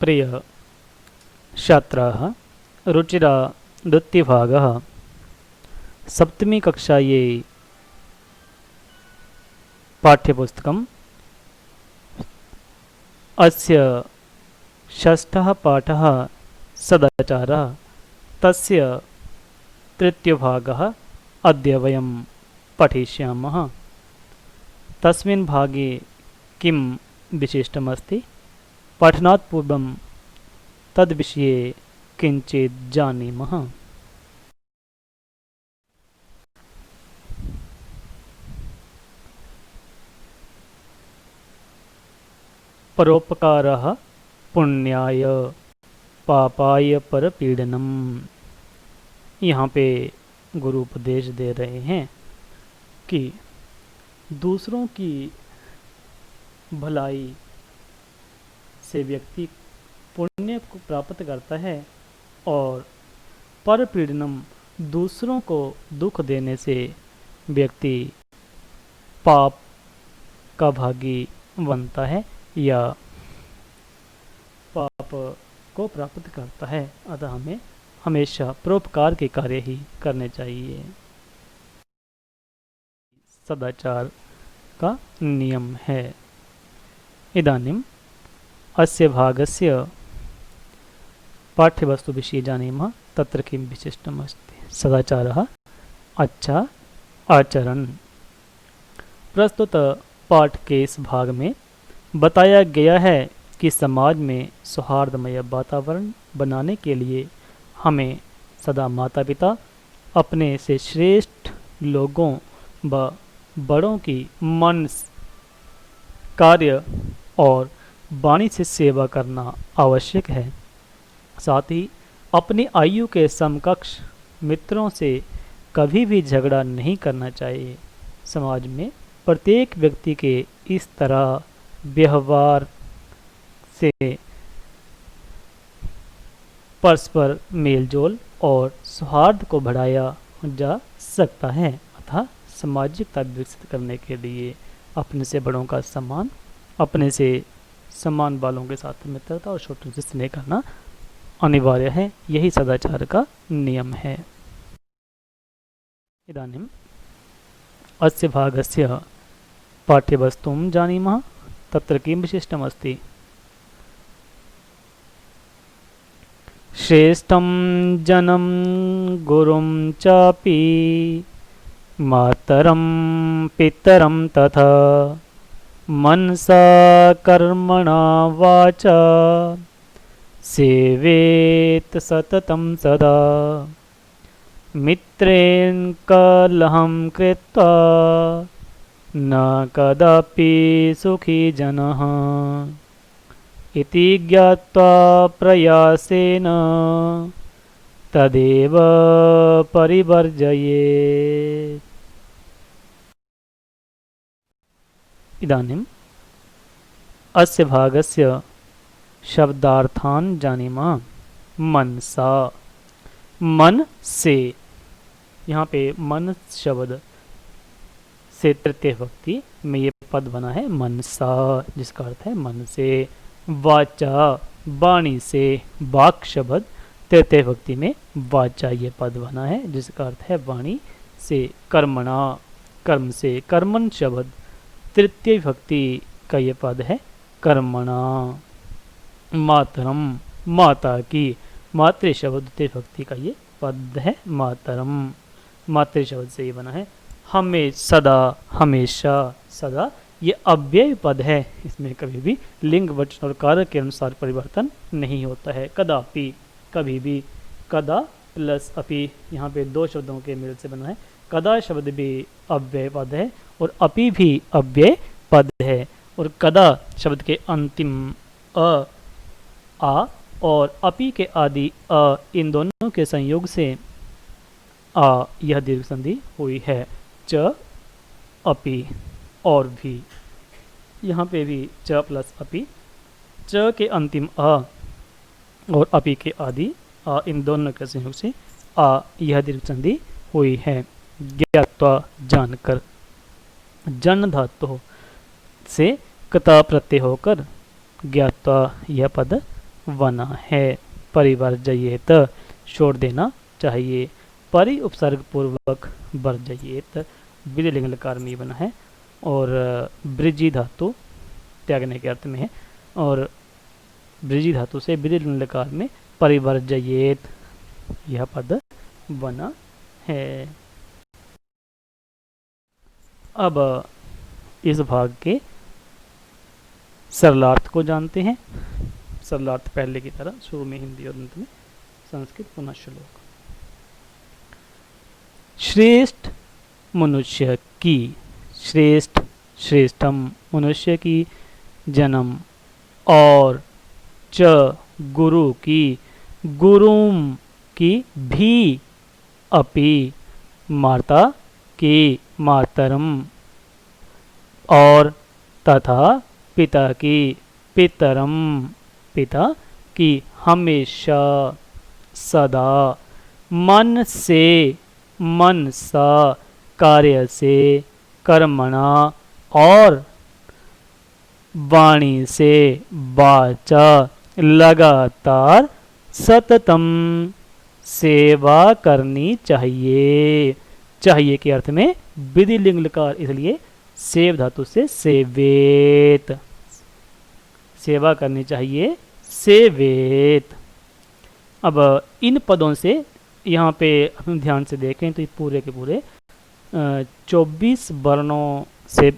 प्रिय छात्राः रुचिरा द्वितीयभागः सप्तमी कक्षायै पाठ्यपुस्तकम् अस्य षष्ठः पाठः सदाचारः तस्य तृतीयभागः अद्य वयं पठिष्यामः। तस्मिन् भागे किं विशिष्टमस्ति पठनात् पूर्वं तद्विषये किञ्चित् जानीमः। परोपकारः पुण्याय पापाय परपीडनम। यहाँ पे गुरु उपदेश दे रहे हैं कि दूसरों की भलाई से व्यक्ति पुण्य को प्राप्त करता है और परपीडनम दूसरों को दुख देने से व्यक्ति पाप का भागी बनता है या पाप को प्राप्त करता है। अतः हमें हमेशा परोपकार के कार्य ही करने चाहिए। सदाचार का नियम है। इदानीम् अस्य भागस्य पाठ्यवस्तु विषये जानीमः। तत्र किं विशिष्टमस्ति। सदाचारः अच्छा आचरण। प्रस्तुत पाठ के इस भाग में बताया गया है कि समाज में सौहार्दमय वातावरण बनाने के लिए हमें सदा माता पिता अपने से श्रेष्ठ लोगों व बड़ों की मन कार्य और वाणी से सेवा करना आवश्यक है। साथ ही अपनी आयु के समकक्ष मित्रों से कभी भी झगड़ा नहीं करना चाहिए। समाज में प्रत्येक व्यक्ति के इस तरह व्यवहार से परस्पर मेलजोल और सौहार्द को बढ़ाया जा सकता है। अतः सामाजिकता विकसित करने के लिए अपने से बड़ों का सम्मान, अपने से सम्मान वालों के साथ मित्रता और छोटों से स्नेह करना अनिवार्य है। यही सदाचार का नियम है। इदानीम् अस्य भागस्य पाठ्यवस्तुं जानीमः। तत्र किं विशिष्टमस्ति। श्रेष्ठं जनं गुरुं चापि मातरं पितरं तथा मनसा कर्मणा वाचा सेवेत सततं सदा मित्रेण कलहं कृत्वा न कदापि सुखी जनः इति ज्ञात्वा प्रयासेन तदेव परिवर्जयेत्। इदानीम् अस्य भागस्य शब्दार्थान् जानीमः। मनसा मन से। यहाँ पे मन शब्द से तृतीय भक्ति में ये पद बना है मनसा, जिसका अर्थ है मन से। वाचा वाणी से। वाक शब्द तृतीय भक्ति में वाचा ये पद बना है, जिसका अर्थ है वाणी से। कर्मणा कर्म से। कर्मण शब्द तृतीय भक्ति का ये पद है कर्मणा। मातरम माता की। मातृ शब्द द्वितीय भक्ति का ये पद है मातरम। मातृ शब्द से ये बना है। हमें सदा हमेशा। सदा ये अव्यय पद है। इसमें कभी भी लिंग वचन और कार्य के अनुसार परिवर्तन नहीं होता है। कदापि कभी भी। कदा प्लस अपि यहाँ पे दो शब्दों के मेल से बना है। कदा शब्द भी अव्यय पद है और अपि भी अव्यय पद है। और कदा शब्द के अंतिम अ आ और अपि के आदि अ इन दोनों के संयोग से आ यह दीर्घ संधि हुई है। च अपि और भी। यहाँ पे भी च प्लस अपि। च के अंतिम अ और अपि के आदि आ इन दोनों के संयोग से आ यह दीर्घ संधि हुई है। ज्ञात्वा जानकर। जन धातु से कता प्रत्यय होकर ज्ञात्वा यह पद बना है। परिवर्जयेत छोड़ देना चाहिए। परि उपसर्ग पूर्वक वर्जयेत विधिलिंग लकार में बना है और वृद्धि धातु त्यागने के अर्थ में है और वृद्धि धातु से विधिलिंग लकार में परिवर्जयेत यह पद बना है। अब इस भाग के सरलार्थ को जानते हैं। सरलार्थ पहले की तरह शुरू में हिंदी और अंत में संस्कृत। पुनः श्लोक। श्रेष्ठ मनुष्य की, श्रेष्ठ श्रेष्ठम मनुष्य की, जन्म और च गुरु की, गुरुम की भी, अपि माता की, मातरम और तथा पिता की, पितरम पिता की, हमेशा सदा, मन से मनसा, कार्य से कर्मणा और वाणी से वाचा, लगातार सततम सेवा करनी चाहिए। चाहिए के अर्थ में विधि लिंग लकार, इसलिए सेव धातु से सेवेत, सेवा करनी चाहिए, सेवेत। अब इन पदों से यहाँ पे हम ध्यान से देखें तो ये पूरे के पूरे 24 वर्णों से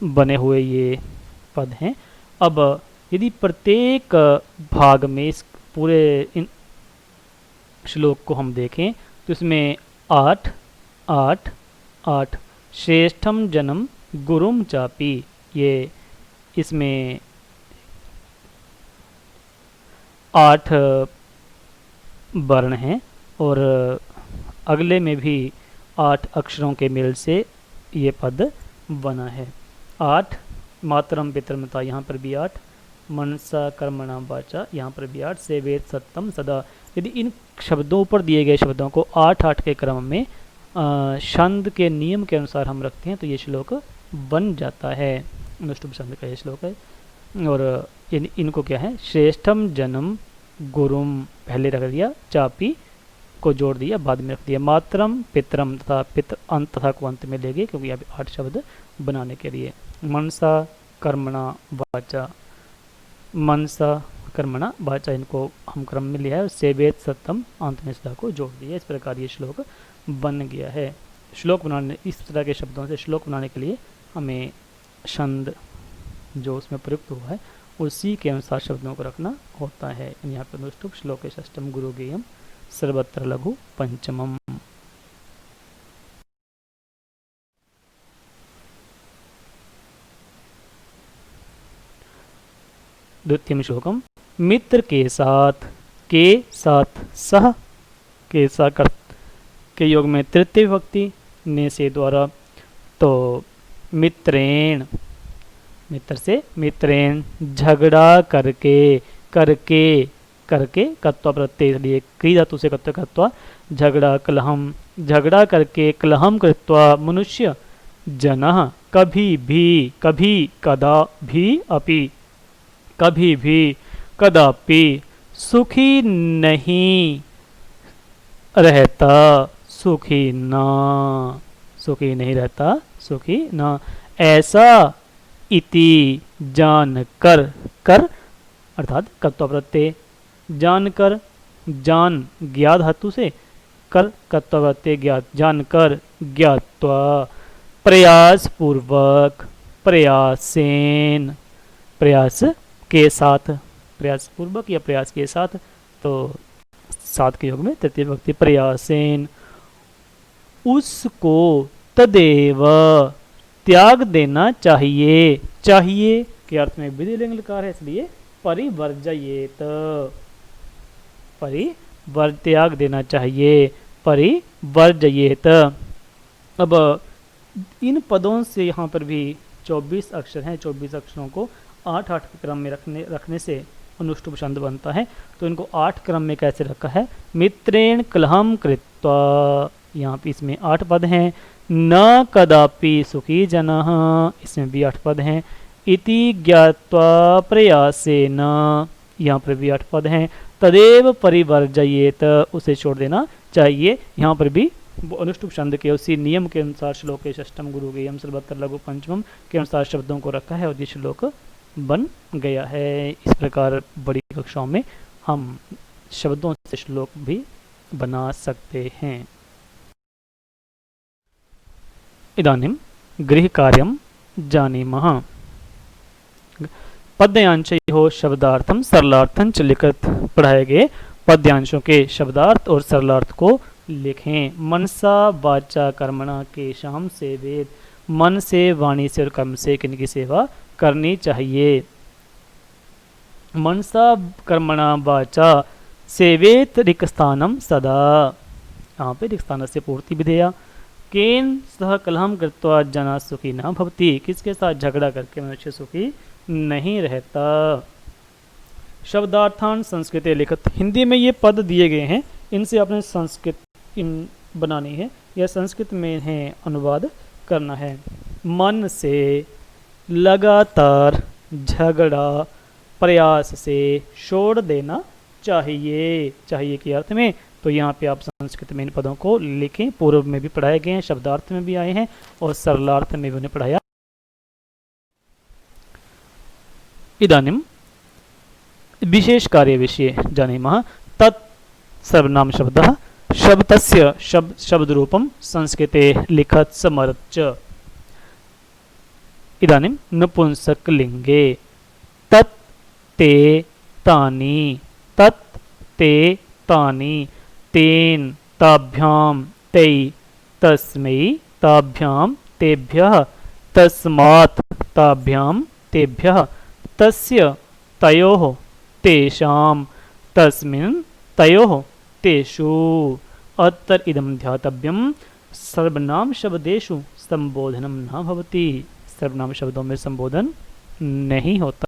बने हुए ये पद हैं। अब यदि प्रत्येक भाग में इस पूरे इन श्लोक को हम देखें तो इसमें 8 8 8 श्रेष्ठम जन्म गुरुम चापी, ये इसमें 8 वर्ण हैं और अगले में भी 8 अक्षरों के मेल से ये पद बना है। 8 मातरम पितरम था, यहाँ पर भी 8, मनसा कर्मणा वाचा, यहाँ पर भी 8, सेवेत सत्यम सदा। यदि इन शब्दों पर दिए गए शब्दों को 8-8 के क्रम में छंद के नियम के अनुसार हम रखते हैं तो ये श्लोक बन जाता है। अनुष्टुप छंद का ये श्लोक है और इनको क्या है, श्रेष्ठम जन्म गुरुम पहले रख दिया, चापी को जोड़ दिया, बाद में रख दिया, मातरम पितरम तथा पितर अंत तथा को अंत में ले गए क्योंकि यहाँ पे 8 शब्द बनाने के लिए। मनसा कर्मणा वाचा, मनसा कर्मणा वाचा इनको हम क्रम में लिया है और सेवेत सत्यम अंत में सदा को जोड़ दिया। इस प्रकार ये श्लोक बन गया है। श्लोक बनाने, इस तरह के शब्दों से श्लोक बनाने के लिए हमें छंद जो उसमें प्रयुक्त हुआ है उसी के अनुसार शब्दों को रखना होता है। यहाँ पर अनुष्टुप श्लोक षष्ठम गुरु गेयम सर्वत्र लघु पंचमम। द्वितीय श्लोकम मित्र के साथ सह के साथ के योग में तृतीय विभक्ति ने से द्वारा, तो मित्रेण मित्र से मित्रेण, झगड़ा करके कत्वा प्रत्यय, इसलिए क्री धातु से कत्वा कत्वा, झगड़ा कलहम, झगड़ा करके कलहम कृत्वा, मनुष्य जनः कभी भी, कभी कदा भी, अपि कभी भी, कदापि सुखी नहीं रहता, सुखी नहीं रहता, सुखी न, ऐसा इति जान कर अर्थात कत्वा प्रत्यय, जानकर, जान ज्ञा धातु से, कर कत्वा प्रत्यय ज्ञात, जानकर, ज्ञात्वा, प्रयास पूर्वक, प्रयासेन, प्रयास के साथ, प्रयास पूर्वक या प्रयास के साथ, तो साथ के योग में तृतीय विभक्ति, प्रयासेन, उसको तदेव त्याग देना चाहिए। चाहिए के अर्थ में विधिलिंग लकार है, इसलिए परिवर्जयेत, त्याग देना चाहिए, परिवर्जयेत। अब इन पदों से यहाँ पर भी 24 अक्षर हैं, 24 अक्षरों को 8-8 के क्रम में रखने से अनुष्टुप छंद बनता है। तो इनको 8 क्रम में कैसे रखा है, मित्रेण कलहम कृत्वा, यहाँ पे इसमें 8 पद हैं, न कदापि सुखी जनः, इसमें भी 8 पद हैं, इति ज्ञात्वा प्रयासेन, यहाँ पर भी 8 पद हैं। तदेव परिवर्जयेत, उसे छोड़ देना चाहिए। यहाँ पर भी अनुष्टुप छंद के उसी नियम के अनुसार श्लोक के षष्टम गुरु गेयम सर्वत्र लघु पंचमम के अनुसार शब्दों को रखा है और ये श्लोक बन गया है। इस प्रकार बड़ी कक्षाओं में हम शब्दों से श्लोक भी बना सकते हैं। इदानीं गृहकार्यं जानीमः। पद्यांशयोः शब्दार्थं सरलार्थं च लिखत, पढ़ाए गए पद्यांशों के शब्दार्थ और सरलार्थ को लिखें। मनसा वाचा कर्मणा केशाम सेवेत, मन से, वाणी से और कर्म से किनकी सेवा करनी चाहिए। मनसा कर्मणा वाचा सेवेत रिक्स्थानम सदा, यहाँ पे रिक्स्थान से पूर्ति विधेया। केन सह कलहम कृत्वा जना सुखी न भवति, किसके साथ झगड़ा करके मनुष्य सुखी नहीं रहता। शब्दार्थान संस्कृत लिखत, हिंदी में ये पद दिए गए हैं, इनसे आपने संस्कृत बनानी है या संस्कृत में है अनुवाद करना है। मन से, लगातार, झगड़ा, प्रयास से छोड़ देना चाहिए। चाहिए के अर्थ में तो यहाँ पे आप संस्कृत में इन पदों को लिखें। पूर्व में भी पढ़ाए गए हैं, शब्दार्थ में भी आए हैं और सरलार्थ में भी उन्हें पढ़ाया। इदानीं विशेष कार्य विषय जानीमः। तत् सर्वनाम शब्दः शब्दस्य शब्द रूपम संस्कृते लिखत समर्च। इदानीं नपुंसकलिंगे तत् ते तानि, तत् ते तानि, तेन ताभ्यां तै, तस्मै ताभ्यां तेभ्यः, तस्मात् ताभ्यां तेभ्यः, तस्य तयोः तेषां, तस्मिन् तयोः तेषु। अत्र इदं ध्यातव्यं सर्वनाम शब्देषु संबोधनम न भवति, सर्वनाम शब्दों में संबोधन नहीं होता।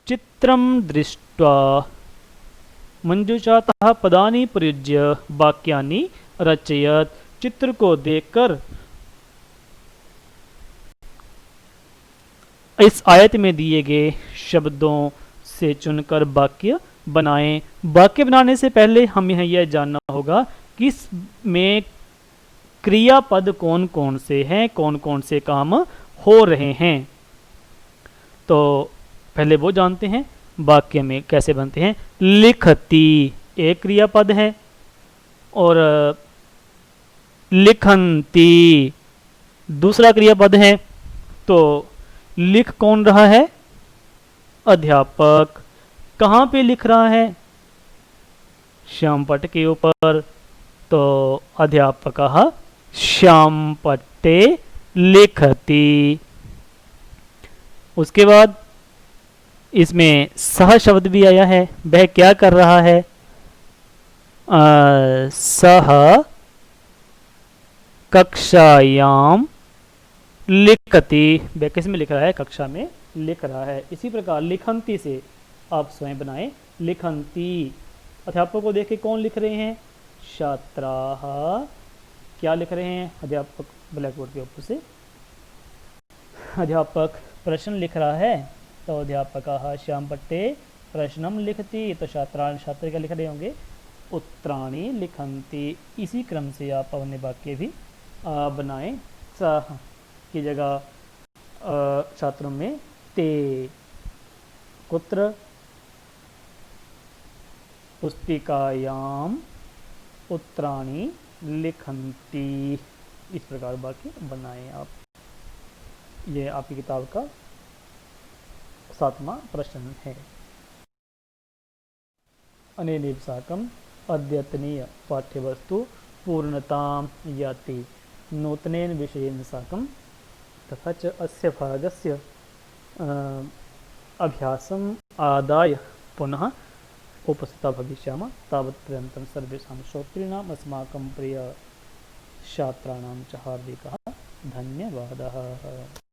चित्रं दृष्ट्वा मंजूषातः पदानि प्रयुज्य वाक्यानि रचयत, चित्र को देखकर इस आयत में दिए गए शब्दों से चुनकर वाक्य बनाएं। वाक्य बनाने से पहले हमें यह जानना होगा कि इसमें क्रियापद कौन कौन से हैं, कौन कौन से काम हो रहे हैं। तो पहले वो जानते हैं वाक्य में कैसे बनते हैं। लिखती एक क्रियापद है और लिखंती दूसरा क्रियापद है। तो लिख कौन रहा है? अध्यापक। कहाँ पे लिख रहा है? श्यामपट्ट के ऊपर। तो अध्यापकः श्यामपट्टे लिखति। उसके बाद इसमें सह शब्द भी आया है। वह क्या कर रहा है? सह कक्षायाम लिखति। वह किस में लिख रहा है? कक्षा में लिख रहा है। इसी प्रकार लिखंती से आप स्वयं बनाएं। लिखंती अध्यापक को देख के कौन लिख रहे हैं? छात्राः। क्या लिख रहे हैं? अध्यापक ब्लैक बोर्ड के ऊपर से अध्यापक प्रश्न लिख रहा है। तो अध्यापकः श्यामपट्टे प्रश्नम लिखति। तो छात्र क्या लिख रहे होंगे? उत्तराणि लिखन्ति। इसी क्रम से आप अपने वाक्य भी बनाएं। सह की जगह छात्रों में ते। कुत्र? पुस्तिकायाम उत्तराणि लिखन्ति। इस प्रकार वाक्य बनाएं आप। ये आपकी किताब का 7वां प्रश्न है। अनेन साकम् अद्यतनीय पाठ्यवस्तु पूर्णतां याति। नूतनेन विषयेन साकं तथा च अस्य भागस्य अभ्यासम् आदाय पुनः उपस्थिता भविष्यामः। तावत्पर्यन्तं सर्वेषां श्रोतॄणाम् अस्माकं प्रिय छात्राणां च हार्दिकः धन्यवादः।